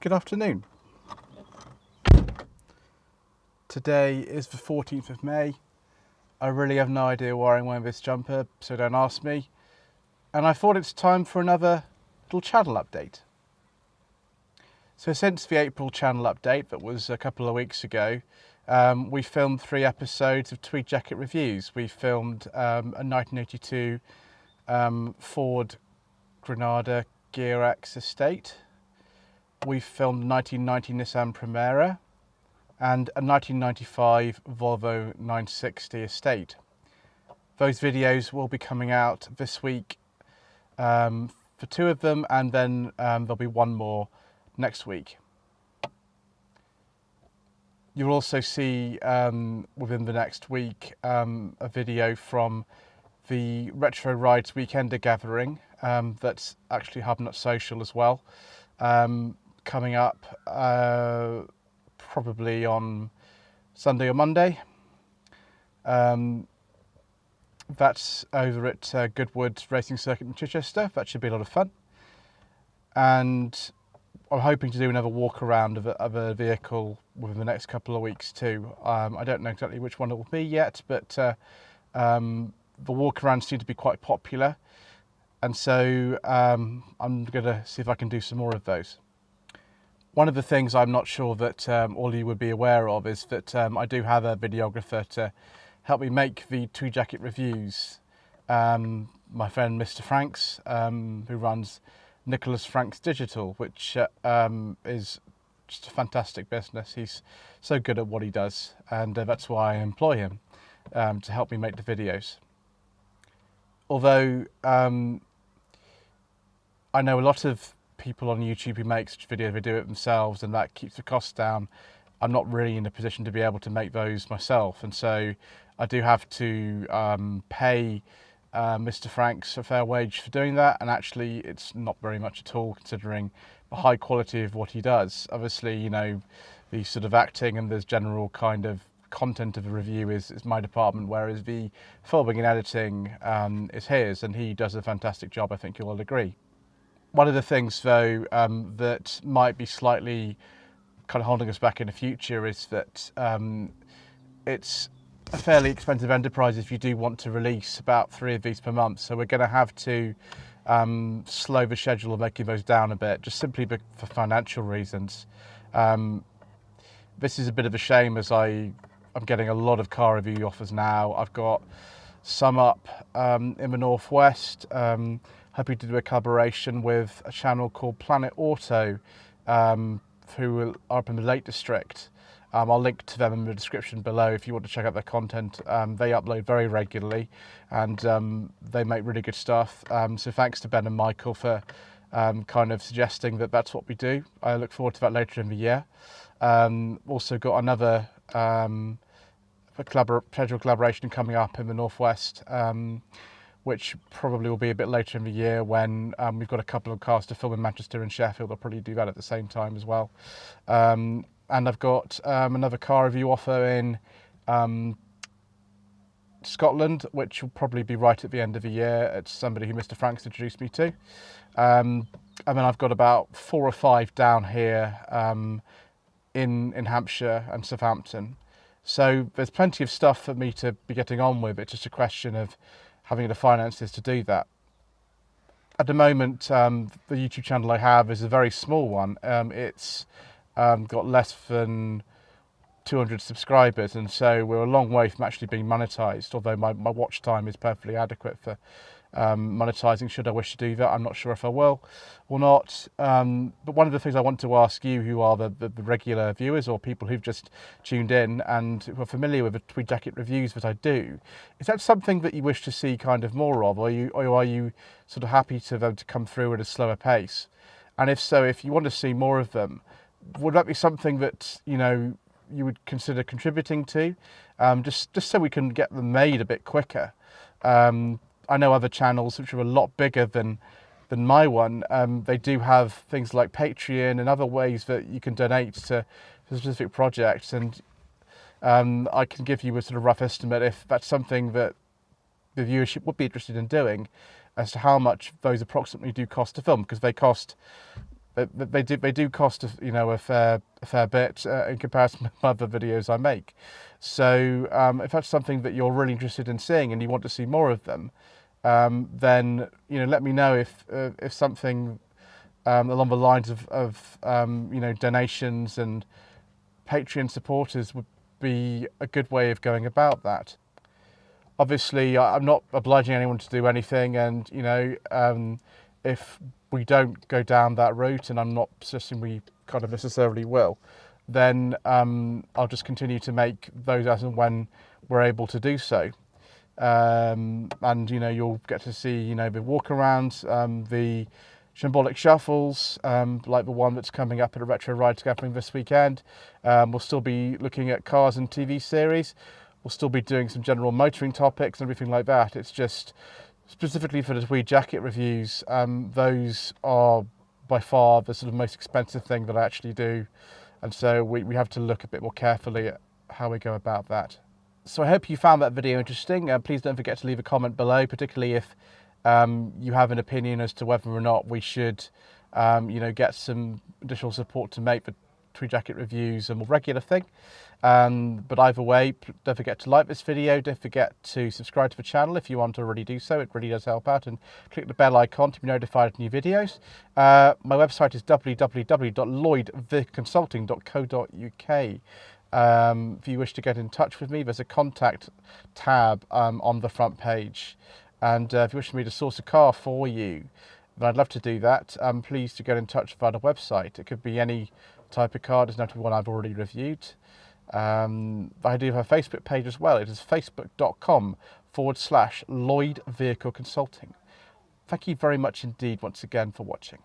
Good afternoon. Today is the 14th of May. I really have no idea why I'm wearing this jumper, so don't ask me. And I thought it's time for another little channel update. So since the April channel update that was a couple of weeks ago, we filmed 3 episodes of Tweed Jacket Reviews. We filmed a 1982 Ford Granada Gear X Estate. We filmed a 1990 Nissan Primera and a 1995 Volvo 960 Estate. Those videos will be coming out this week for 2 of them, and then there'll be 1 more next week. You'll also see within the next week a video from the Retro Rides Weekender gathering that's actually Hubnut Social as well, coming up probably on Sunday or Monday. That's over at Goodwood Racing Circuit in Chichester. That should be a lot of fun. And I'm hoping to do another walk around of a vehicle within the next couple of weeks too. I don't know exactly which one it will be yet, but the walk arounds seem to be quite popular. And so I'm going to see if I can do some more of those. One of the things I'm not sure that all you would be aware of is that I do have a videographer to help me make the Tweed Jacket reviews. My friend Mr. Franks, who runs Nicholas Franks Digital, which is just a fantastic business. He's so good at what he does, and that's why I employ him to help me make the videos. Although I know a lot of people on YouTube who make such videos, they do it themselves, and that keeps the costs down. I'm not really in a position to be able to make those myself, and so I do have to pay Mr. Franks a fair wage for doing that, and actually it's not very much at all considering the high quality of what he does. Obviously, you know, the sort of acting and the general kind of content of the review is my department, whereas the filming and editing is his, and he does a fantastic job, I think you'll all agree. One of the things though that might be slightly kind of holding us back in the future is that it's a fairly expensive enterprise if you do want to release about 3 of these per month. So we're going to have to slow the schedule of making those down a bit, just simply for financial reasons. This is a bit of a shame, as I'm getting a lot of car review offers now. I've got some up in the Northwest. Hoping to do a collaboration with a channel called Planet Auto, who are up in the Lake District. I'll link to them in the description below if you want to check out their content. They upload very regularly, and they make really good stuff. So thanks to Ben and Michael for kind of suggesting that that's what we do. I look forward to that later in the year. Also got another scheduled collaboration coming up in the Northwest, which probably will be a bit later in the year when we've got a couple of cars to film in Manchester and Sheffield. I'll probably do that at the same time as well. And I've got another car review offer in Scotland, which will probably be right at the end of the year. It's somebody who Mr. Franks introduced me to. And then I've got about 4 or 5 down here in Hampshire and Southampton. So there's plenty of stuff for me to be getting on with. It's just a question of having the finances to do that. At the moment, the YouTube channel I have is a very small one. It's got less than 200 subscribers, and so we're a long way from actually being monetized, although my watch time is perfectly adequate for monetizing should I wish to do that. I'm not sure if I will or not. But one of the things I want to ask you, who are the regular viewers or people who've just tuned in and who are familiar with the Tweed Jacket reviews that I do, is that something that you wish to see kind of more of, or are you sort of happy to them to come through at a slower pace? And if so, if you want to see more of them, would that be something that, you know, you would consider contributing to, just so we can get them made a bit quicker? I know other channels which are a lot bigger than my one. They do have things like Patreon and other ways that you can donate to specific projects, and I can give you a sort of rough estimate if that's something that the viewership would be interested in doing, as to how much those approximately do cost to film, because they cost they do cost a fair bit in comparison with other videos I make. So if that's something that you're really interested in seeing and you want to see more of them, then let me know if something along the lines of donations and Patreon supporters would be a good way of going about that. Obviously, I'm not obliging anyone to do anything, and if we don't go down that route, and I'm not suggesting we kind of necessarily will, then I'll just continue to make those as and when we're able to do so. And you'll get to see the walk-arounds, the shambolic shuffles, like the one that's coming up at a retro ride scattering this weekend. We'll still be looking at cars and TV series. We'll still be doing some general motoring topics and everything like that. It's just specifically for the Tweed jacket reviews, those are by far the sort of most expensive thing that I actually do, and so we have to look a bit more carefully at how we go about that. So I hope you found that video interesting. Please don't forget to leave a comment below, particularly if you have an opinion as to whether or not we should get some additional support to make the Tweed jacket reviews a more regular thing. But either way, don't forget to like this video, don't forget to subscribe to the channel if you want to already do so. It really does help out, and click the bell icon to be notified of new videos. My website is www.lloydvehicleconsulting.co.uk. If you wish to get in touch with me, there's a contact tab on the front page, and if you wish me to source a car for you, then I'd love to do that. Please to get in touch via the website. It could be any type of car, doesn't have to be one I've already reviewed. I do have a Facebook page as well. It is facebook.com/Lloyd Vehicle Consulting. Thank you very much indeed once again for watching.